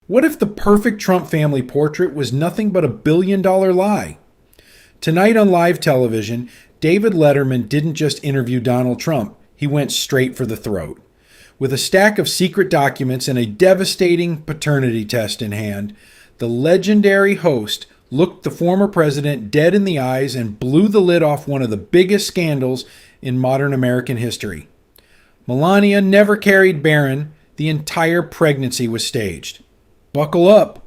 What if the perfect Trump family portrait was nothing but a billion-dollar lie? Tonight on live television, David Letterman didn't just interview Donald Trump, he went straight for the throat. With a stack of secret documents and a devastating paternity test in hand, the legendary host looked the former president dead in the eyes and blew the lid off one of the biggest scandals in modern American history. Melania never carried Barron. The entire pregnancy was staged. Buckle up,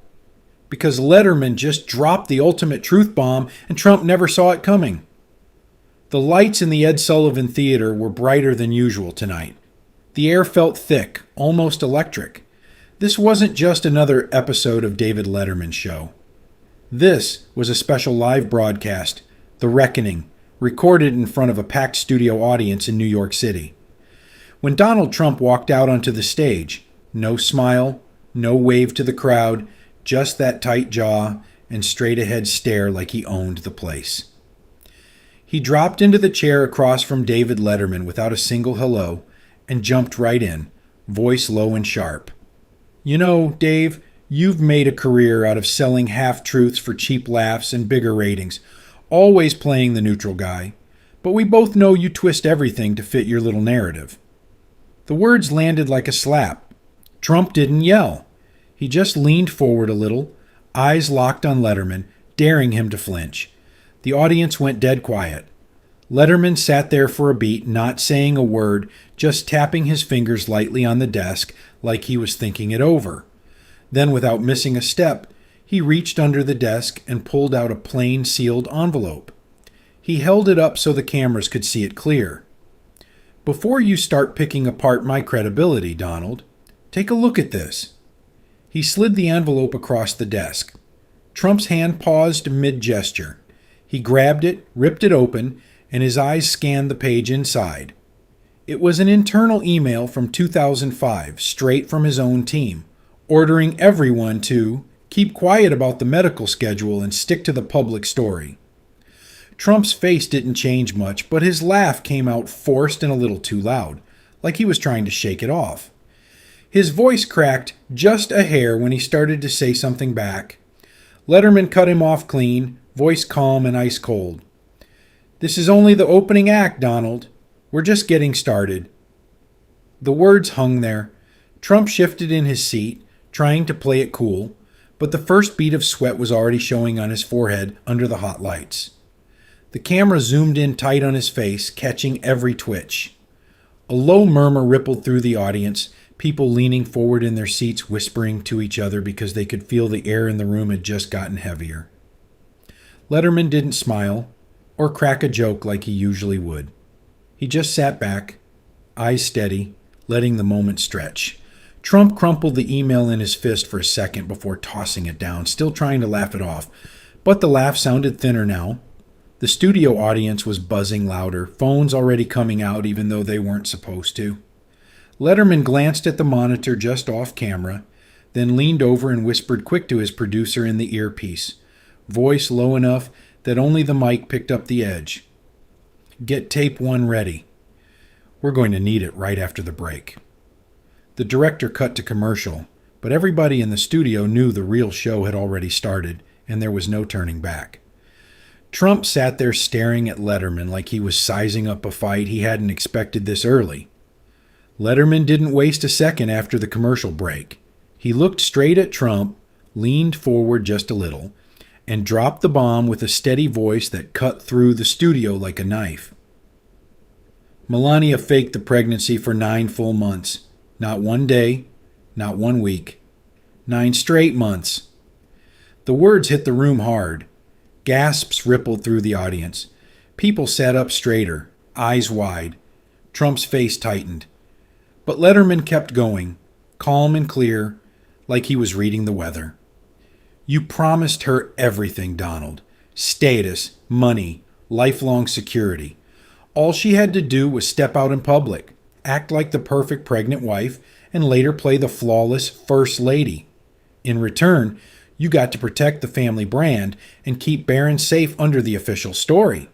because Letterman just dropped the ultimate truth bomb and Trump never saw it coming. The lights in the Ed Sullivan Theater were brighter than usual tonight. The air felt thick, almost electric. This wasn't just another episode of David Letterman's show. This was a special live broadcast, The Reckoning, recorded in front of a packed studio audience in New York City. When Donald Trump walked out onto the stage, no smile, no wave to the crowd, just that tight jaw and straight-ahead stare like he owned the place. He dropped into the chair across from David Letterman without a single hello and jumped right in, voice low and sharp. You know, Dave, you've made a career out of selling half-truths for cheap laughs and bigger ratings, always playing the neutral guy, but we both know you twist everything to fit your little narrative. The words landed like a slap. Trump didn't yell. He just leaned forward a little, eyes locked on Letterman, daring him to flinch. The audience went dead quiet. Letterman sat there for a beat, not saying a word, just tapping his fingers lightly on the desk like he was thinking it over. Then, without missing a step, he reached under the desk and pulled out a plain sealed envelope. He held it up so the cameras could see it clear. Before you start picking apart my credibility, Donald, take a look at this. He slid the envelope across the desk. Trump's hand paused mid-gesture. He grabbed it, ripped it open, and his eyes scanned the page inside. It was an internal email from 2005, straight from his own team, ordering everyone to keep quiet about the medical schedule and stick to the public story. Trump's face didn't change much, but his laugh came out forced and a little too loud, like he was trying to shake it off. His voice cracked just a hair when he started to say something back. Letterman cut him off clean, voice calm and ice cold. This is only the opening act, Donald. We're just getting started. The words hung there. Trump shifted in his seat, trying to play it cool, but the first bead of sweat was already showing on his forehead under the hot lights. The camera zoomed in tight on his face, catching every twitch. A low murmur rippled through the audience, people leaning forward in their seats whispering to each other because they could feel the air in the room had just gotten heavier. Letterman didn't smile or crack a joke like he usually would. He just sat back, eyes steady, letting the moment stretch. Trump crumpled the email in his fist for a second before tossing it down, still trying to laugh it off. But the laugh sounded thinner now. The studio audience was buzzing louder, phones already coming out even though they weren't supposed to. Letterman glanced at the monitor just off camera, then leaned over and whispered quick to his producer in the earpiece, voice low enough that only the mic picked up the edge. Get tape 1 ready. We're going to need it right after the break. The director cut to commercial, but everybody in the studio knew the real show had already started, and there was no turning back. Trump sat there staring at Letterman like he was sizing up a fight. He hadn't expected this early. Letterman didn't waste a second after the commercial break. He looked straight at Trump, leaned forward just a little, and dropped the bomb with a steady voice that cut through the studio like a knife. Melania faked the pregnancy for 9 full months. Not 1 day, not 1 week. 9 straight months. The words hit the room hard. Gasps rippled through the audience. People sat up straighter, eyes wide. Trump's face tightened. But Letterman kept going, calm and clear, like he was reading the weather. You promised her everything, Donald. Status, money, lifelong security. All she had to do was step out in public, act like the perfect pregnant wife, and later play the flawless first lady. In return, you got to protect the family brand and keep Barron safe under the official story.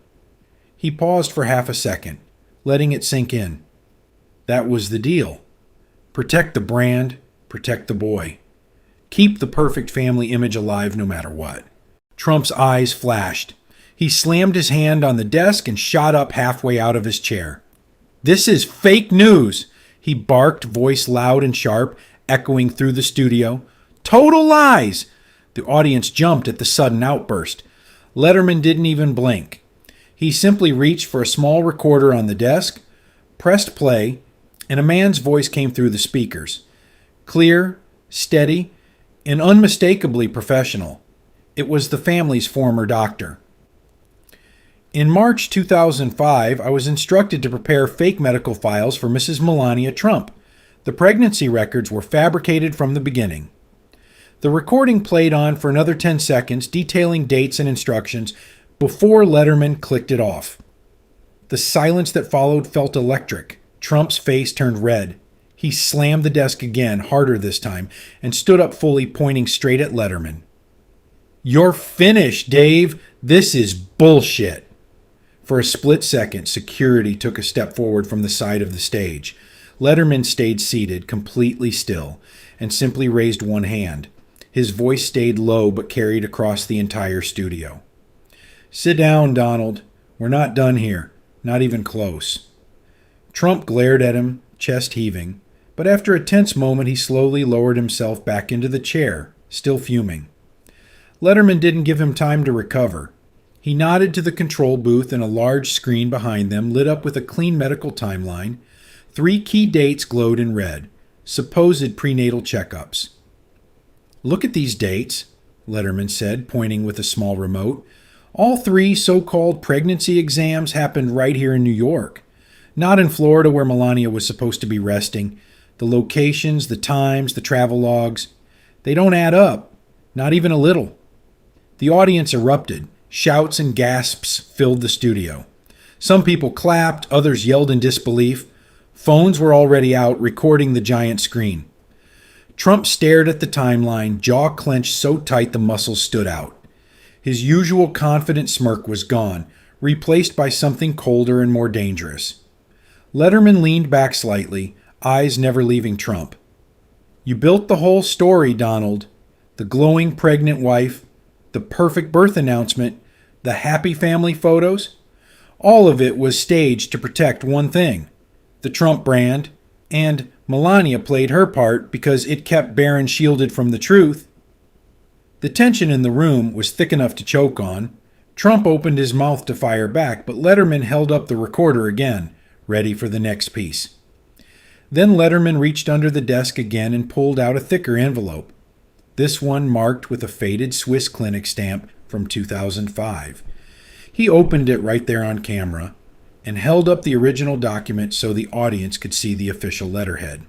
He paused for half a second, letting it sink in. That was the deal. Protect the brand, protect the boy. Keep the perfect family image alive no matter what. Trump's eyes flashed. He slammed his hand on the desk and shot up halfway out of his chair. "This is fake news," he barked, voice loud and sharp, echoing through the studio. "Total lies!" The audience jumped at the sudden outburst. Letterman didn't even blink. He simply reached for a small recorder on the desk, pressed play, and a man's voice came through the speakers. Clear, steady, and unmistakably professional. It was the family's former doctor. In March 2005, I was instructed to prepare fake medical files for Mrs. Melania Trump. The pregnancy records were fabricated from the beginning. The recording played on for another 10 seconds, detailing dates and instructions, before Letterman clicked it off. The silence that followed felt electric. Trump's face turned red. He slammed the desk again, harder this time, and stood up fully, pointing straight at Letterman. "You're finished, Dave. This is bullshit." For a split second, security took a step forward from the side of the stage. Letterman stayed seated, completely still, and simply raised one hand. His voice stayed low but carried across the entire studio. "Sit down, Donald. We're not done here. Not even close." Trump glared at him, chest heaving, but after a tense moment he slowly lowered himself back into the chair, still fuming. Letterman didn't give him time to recover. He nodded to the control booth, and a large screen behind them lit up with a clean medical timeline. 3 key dates glowed in red, supposed prenatal checkups. "Look at these dates," Letterman said, pointing with a small remote. "All 3 so-called pregnancy exams happened right here in New York. Not in Florida where Melania was supposed to be resting. The locations, the times, the travel logs, they don't add up, not even a little." The audience erupted. Shouts and gasps filled the studio. Some people clapped, others yelled in disbelief. Phones were already out, recording the giant screen. Trump stared at the timeline, jaw clenched so tight the muscles stood out. His usual confident smirk was gone, replaced by something colder and more dangerous. Letterman leaned back slightly, eyes never leaving Trump. "You built the whole story, Donald. The glowing pregnant wife, the perfect birth announcement, the happy family photos. All of it was staged to protect one thing, the Trump brand, and Melania played her part because it kept Barron shielded from the truth." The tension in the room was thick enough to choke on. Trump opened his mouth to fire back, but Letterman held up the recorder again, ready for the next piece. Then Letterman reached under the desk again and pulled out a thicker envelope. This one marked with a faded Swiss Clinic stamp from 2005. He opened it right there on camera and held up the original document so the audience could see the official letterhead.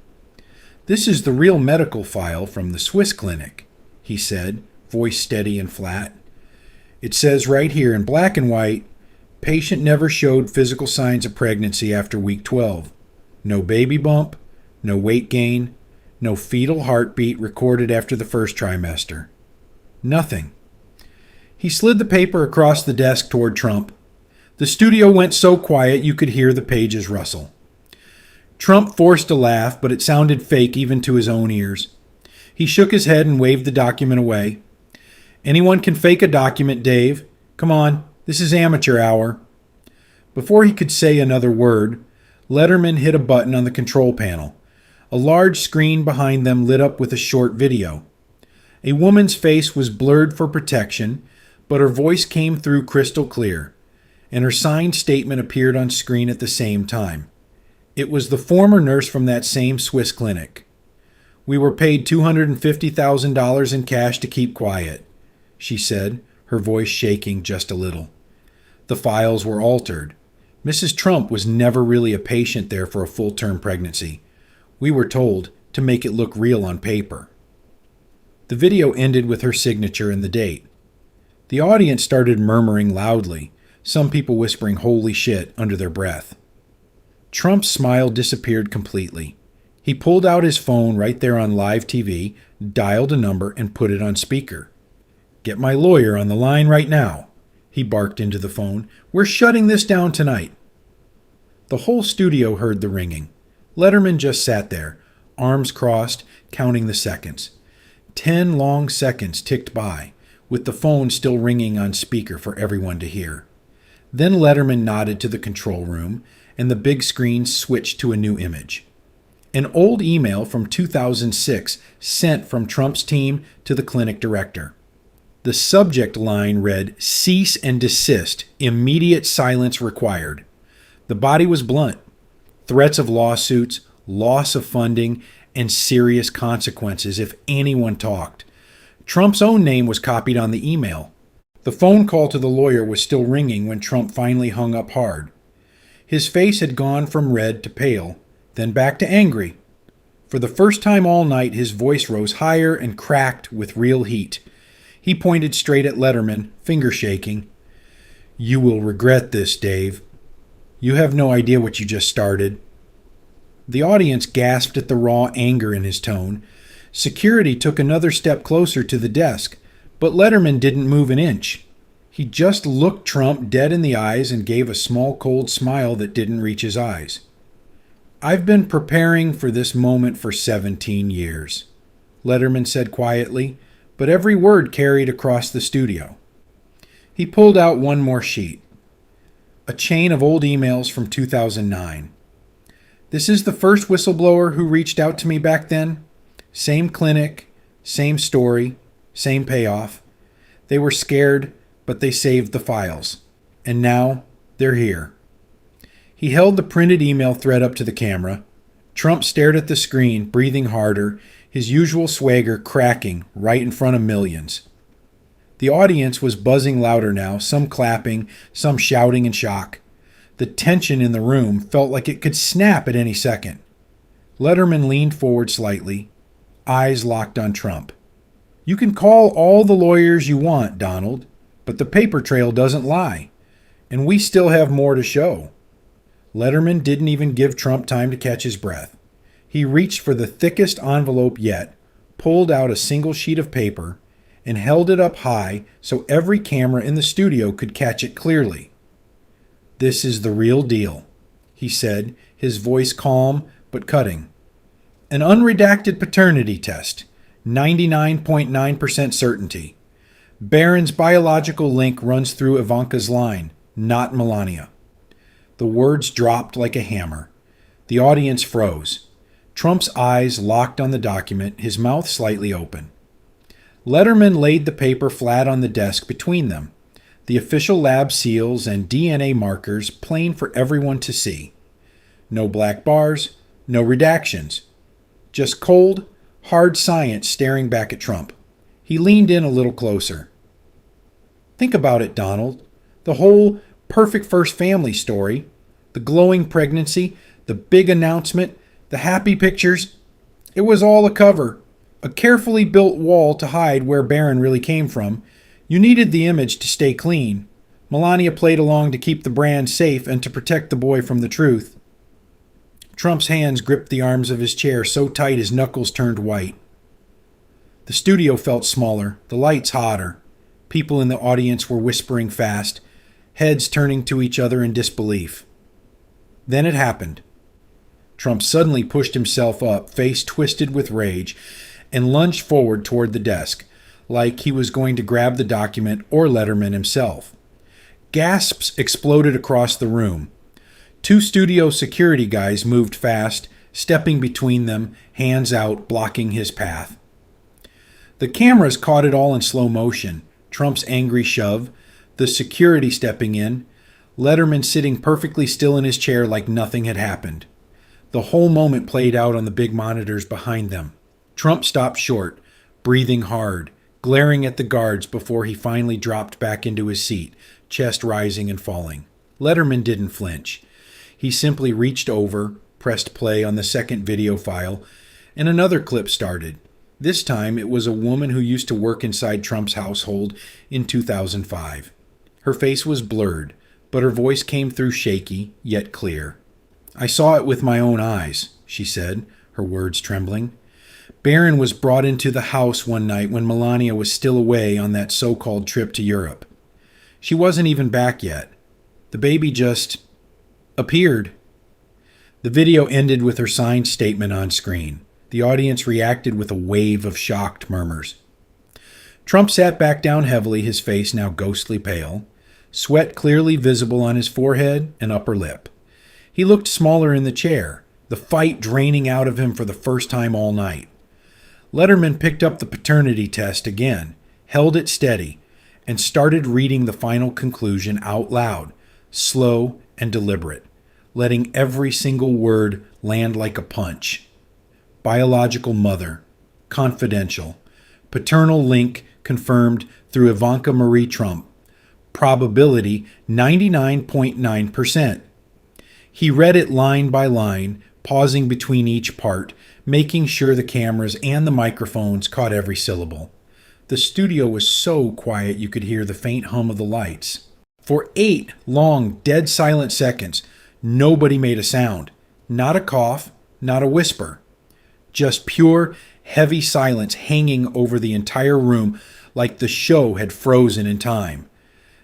"This is the real medical file from the Swiss Clinic," he said, voice steady and flat. "It says right here in black and white, patient never showed physical signs of pregnancy after week 12. No baby bump, no weight gain, no fetal heartbeat recorded after the first trimester. Nothing." He slid the paper across the desk toward Trump. The studio went so quiet you could hear the pages rustle. Trump forced a laugh, but it sounded fake even to his own ears. He shook his head and waved the document away. "Anyone can fake a document, Dave. Come on, this is amateur hour." Before he could say another word, Letterman hit a button on the control panel. A large screen behind them lit up with a short video. A woman's face was blurred for protection, but her voice came through crystal clear, and her signed statement appeared on screen at the same time. It was the former nurse from that same Swiss clinic. "We were paid $250,000 in cash to keep quiet," she said, her voice shaking just a little. The files were altered. Mrs. Trump was never really a patient there for a full-term pregnancy. We were told to make it look real on paper. The video ended with her signature and the date. The audience started murmuring loudly, some people whispering "holy shit" under their breath. Trump's smile disappeared completely. He pulled out his phone right there on live TV, dialed a number, and put it on speaker. "Get my lawyer on the line right now," he barked into the phone. "We're shutting this down tonight." The whole studio heard the ringing. Letterman just sat there, arms crossed, counting the seconds. 10 long seconds ticked by, with the phone still ringing on speaker for everyone to hear. Then Letterman nodded to the control room, and the big screen switched to a new image. An old email from 2006 sent from Trump's team to the clinic director. The subject line read, "Cease and desist. Immediate silence required." The body was blunt. Threats of lawsuits, loss of funding, and serious consequences if anyone talked. Trump's own name was copied on the email. The phone call to the lawyer was still ringing when Trump finally hung up hard. His face had gone from red to pale, then back to angry. For the first time all night, his voice rose higher and cracked with real heat. He pointed straight at Letterman, finger shaking. "You will regret this, Dave. You have no idea what you just started." The audience gasped at the raw anger in his tone. Security took another step closer to the desk, but Letterman didn't move an inch. He just looked Trump dead in the eyes and gave a small cold smile that didn't reach his eyes. "I've been preparing for this moment for 17 years, Letterman said quietly, but every word carried across the studio. He pulled out one more sheet. A chain of old emails from 2009. "This is the first whistleblower who reached out to me back then. Same clinic, same story, same payoff. They were scared, but they saved the files. And now, they're here." He held the printed email thread up to the camera. Trump stared at the screen, breathing harder, his usual swagger cracking right in front of millions. The audience was buzzing louder now, some clapping, some shouting in shock. The tension in the room felt like it could snap at any second. Letterman leaned forward slightly, eyes locked on Trump. "You can call all the lawyers you want, Donald, but the paper trail doesn't lie. And we still have more to show." Letterman didn't even give Trump time to catch his breath. He reached for the thickest envelope yet, pulled out a single sheet of paper, and held it up high so every camera in the studio could catch it clearly. "This is the real deal," he said, his voice calm but cutting. "An unredacted paternity test, 99.9% certainty. Barron's biological link runs through Ivanka's line, not Melania." The words dropped like a hammer. The audience froze. Trump's eyes locked on the document, his mouth slightly open. Letterman laid the paper flat on the desk between them, the official lab seals and DNA markers plain for everyone to see. No black bars, no redactions. Just cold, hard science staring back at Trump. He leaned in a little closer. "Think about it, Donald. The whole perfect first family story, the glowing pregnancy, the big announcement, the happy pictures, it was all a cover. A carefully built wall to hide where Barron really came from. You needed the image to stay clean. Melania played along to keep the brand safe and to protect the boy from the truth." Trump's hands gripped the arms of his chair so tight his knuckles turned white. The studio felt smaller, the lights hotter. People in the audience were whispering fast, heads turning to each other in disbelief. Then it happened. Trump suddenly pushed himself up, face twisted with rage, and lunged forward toward the desk, like he was going to grab the document or Letterman himself. Gasps exploded across the room. Two studio security guys moved fast, stepping between them, hands out, blocking his path. The cameras caught it all in slow motion. Trump's angry shove, the security stepping in, Letterman sitting perfectly still in his chair like nothing had happened. The whole moment played out on the big monitors behind them. Trump stopped short, breathing hard, glaring at the guards before he finally dropped back into his seat, chest rising and falling. Letterman didn't flinch. He simply reached over, pressed play on the second video file, and another clip started. This time it was a woman who used to work inside Trump's household in 2005. Her face was blurred, but her voice came through shaky, yet clear. "I saw it with my own eyes," she said, her words trembling. "Barron was brought into the house one night when Melania was still away on that so-called trip to Europe. She wasn't even back yet. The baby just appeared." The video ended with her signed statement on screen. The audience reacted with a wave of shocked murmurs. Trump sat back down heavily, his face now ghostly pale, sweat clearly visible on his forehead and upper lip. He looked smaller in the chair, the fight draining out of him for the first time all night. Letterman picked up the paternity test again, held it steady, and started reading the final conclusion out loud, slow and deliberate, letting every single word land like a punch. Biological mother, confidential, paternal link confirmed through Ivanka Marie Trump, probability 99.9%. He read it line by line, pausing between each part, making sure the cameras and the microphones caught every syllable. The studio was so quiet you could hear the faint hum of the lights. For 8 long, dead silent seconds, nobody made a sound. Not a cough, not a whisper. Just pure, heavy silence hanging over the entire room like the show had frozen in time.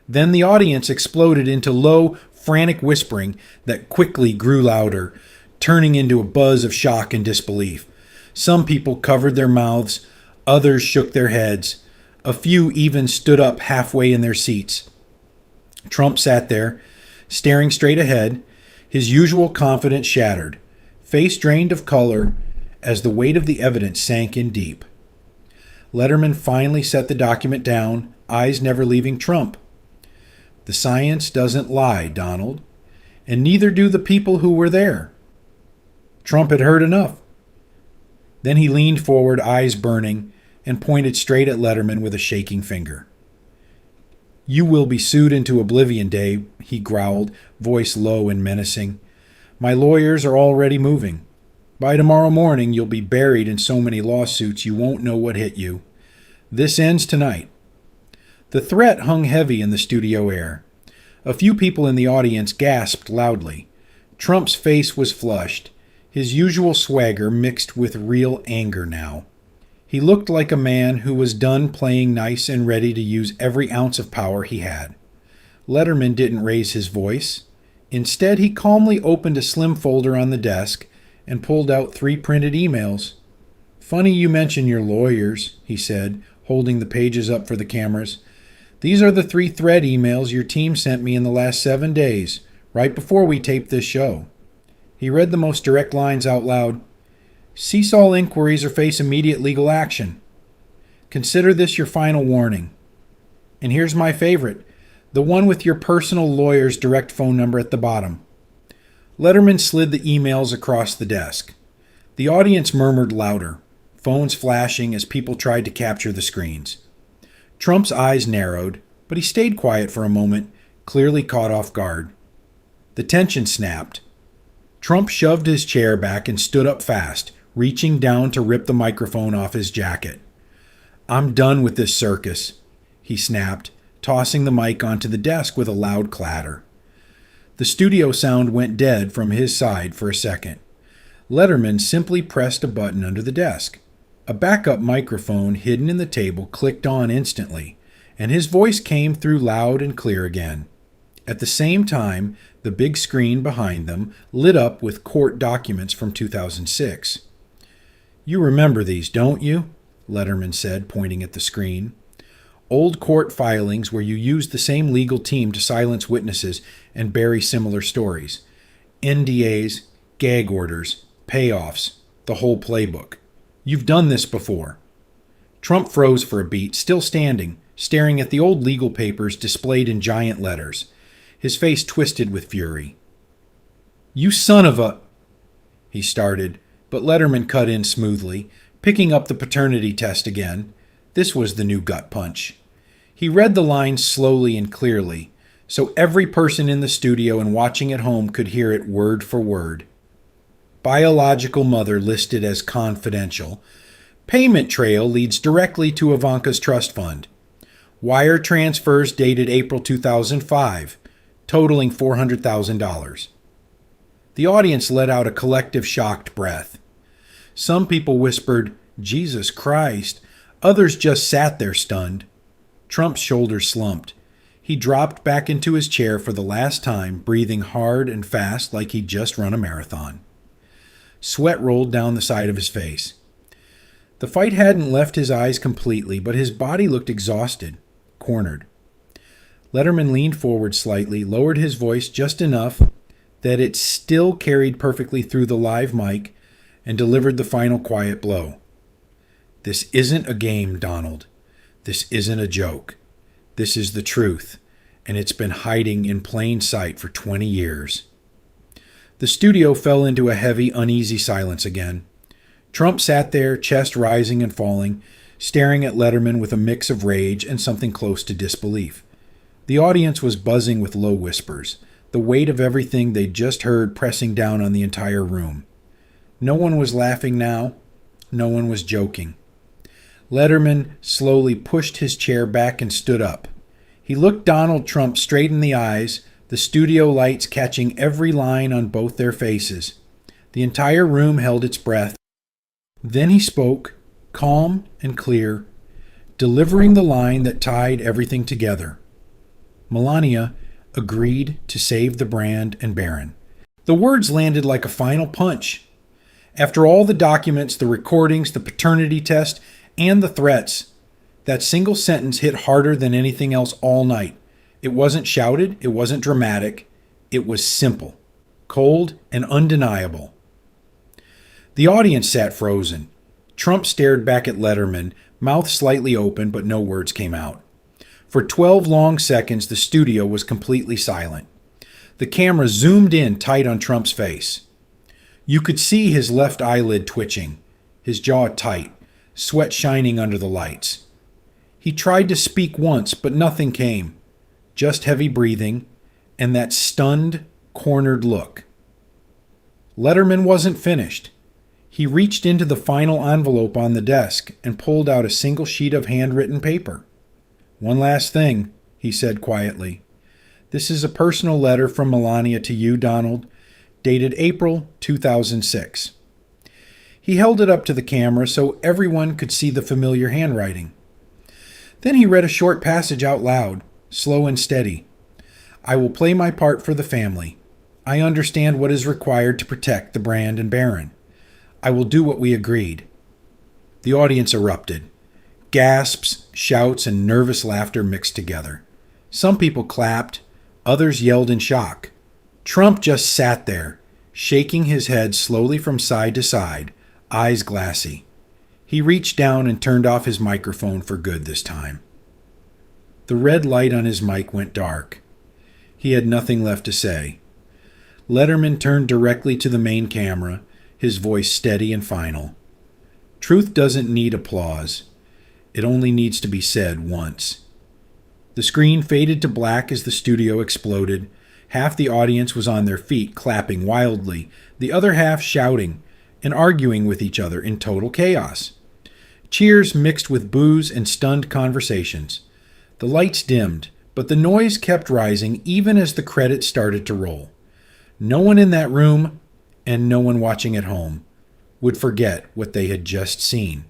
Then the audience exploded into low, frantic whispering that quickly grew louder, turning into a buzz of shock and disbelief. Some people covered their mouths, others shook their heads. A few even stood up halfway in their seats. Trump sat there, staring straight ahead, his usual confidence shattered, face drained of color as the weight of the evidence sank in deep. Letterman finally set the document down, eyes never leaving Trump. The science doesn't lie, Donald, and neither do the people who were there. Trump had heard enough. Then he leaned forward, eyes burning, and pointed straight at Letterman with a shaking finger. "You will be sued into oblivion, Dave," he growled, voice low and menacing. "My lawyers are already moving. By tomorrow morning, you'll be buried in so many lawsuits you won't know what hit you. This ends tonight." The threat hung heavy in the studio air. A few people in the audience gasped loudly. Trump's face was flushed, his usual swagger mixed with real anger now. He looked like a man who was done playing nice and ready to use every ounce of power he had. Letterman didn't raise his voice. Instead, he calmly opened a slim folder on the desk and pulled out 3 printed emails. "Funny you mention your lawyers," he said, holding the pages up for the cameras. "These are the 3 thread emails your team sent me in the last 7 days, right before we taped this show." He read the most direct lines out loud. "Cease all inquiries or face immediate legal action. Consider this your final warning." And here's my favorite, the one with your personal lawyer's direct phone number at the bottom. Letterman slid the emails across the desk. The audience murmured louder, phones flashing as people tried to capture the screens. Trump's eyes narrowed, but he stayed quiet for a moment, clearly caught off guard. The tension snapped. Trump shoved his chair back and stood up fast, reaching down to rip the microphone off his jacket. "I'm done with this circus," he snapped, tossing the mic onto the desk with a loud clatter. The studio sound went dead from his side for a second. Letterman simply pressed a button under the desk. A backup microphone hidden in the table clicked on instantly, and his voice came through loud and clear again. At the same time, the big screen behind them lit up with court documents from 2006. "You remember these, don't you?" Letterman said, pointing at the screen. "Old court filings where you used the same legal team to silence witnesses and bury similar stories. NDAs, gag orders, payoffs, the whole playbook. You've done this before." Trump froze for a beat, still standing, staring at the old legal papers displayed in giant letters. His face twisted with fury. "You son of a—" he started, but Letterman cut in smoothly, picking up the paternity test again. This was the new gut punch. He read the lines slowly and clearly, so every person in the studio and watching at home could hear it word for word. Biological mother listed as confidential. Payment trail leads directly to Ivanka's trust fund. Wire transfers dated April 2005, totaling $400,000. The audience let out a collective shocked breath. Some people whispered, "Jesus Christ." Others just sat there stunned. Trump's shoulders slumped. He dropped back into his chair for the last time, breathing hard and fast like he'd just run a marathon. Sweat rolled down the side of his face. The fight hadn't left his eyes completely, but his body looked exhausted, cornered. Letterman leaned forward slightly, lowered his voice just enough that it still carried perfectly through the live mic, and delivered the final quiet blow. "This isn't a game, Donald. This isn't a joke. This is the truth, and it's been hiding in plain sight for 20 years. The studio fell into a heavy, uneasy silence again. Trump sat there, chest rising and falling, staring at Letterman with a mix of rage and something close to disbelief. The audience was buzzing with low whispers, the weight of everything they'd just heard pressing down on the entire room. No one was laughing now. No one was joking. Letterman slowly pushed his chair back and stood up. He looked Donald Trump straight in the eyes, the studio lights catching every line on both their faces. The entire room held its breath. Then he spoke, calm and clear, delivering the line that tied everything together. Melania agreed to save the brand and Barron. The words landed like a final punch. After all the documents, the recordings, the paternity test, and the threats, that single sentence hit harder than anything else all night. It wasn't shouted, it wasn't dramatic, it was simple, cold, and undeniable. The audience sat frozen. Trump stared back at Letterman, mouth slightly open, but no words came out. For 12 long seconds, the studio was completely silent. The camera zoomed in tight on Trump's face. You could see his left eyelid twitching, his jaw tight, sweat shining under the lights. He tried to speak once, but nothing came. Just heavy breathing and that stunned, cornered look. Letterman wasn't finished. He reached into the final envelope on the desk and pulled out a single sheet of handwritten paper. "One last thing," he said quietly. "This is a personal letter from Melania to you, Donald, dated April 2006. He held it up to the camera so everyone could see the familiar handwriting. Then he read a short passage out loud, slow and steady. "I will play my part for the family. I understand what is required to protect the brand and Barron. I will do what we agreed." The audience erupted. Gasps, shouts, and nervous laughter mixed together. Some people clapped, others yelled in shock. Trump just sat there, shaking his head slowly from side to side, eyes glassy. He reached down and turned off his microphone for good this time. The red light on his mic went dark. He had nothing left to say. Letterman turned directly to the main camera, his voice steady and final. Truth doesn't need applause. It only needs to be said once. The screen faded to black as the studio exploded. Half the audience was on their feet, clapping wildly, the other half shouting and arguing with each other in total chaos. Cheers mixed with boos and stunned conversations. The lights dimmed, but the noise kept rising even as the credits started to roll. No one in that room, and no one watching at home, would forget what they had just seen.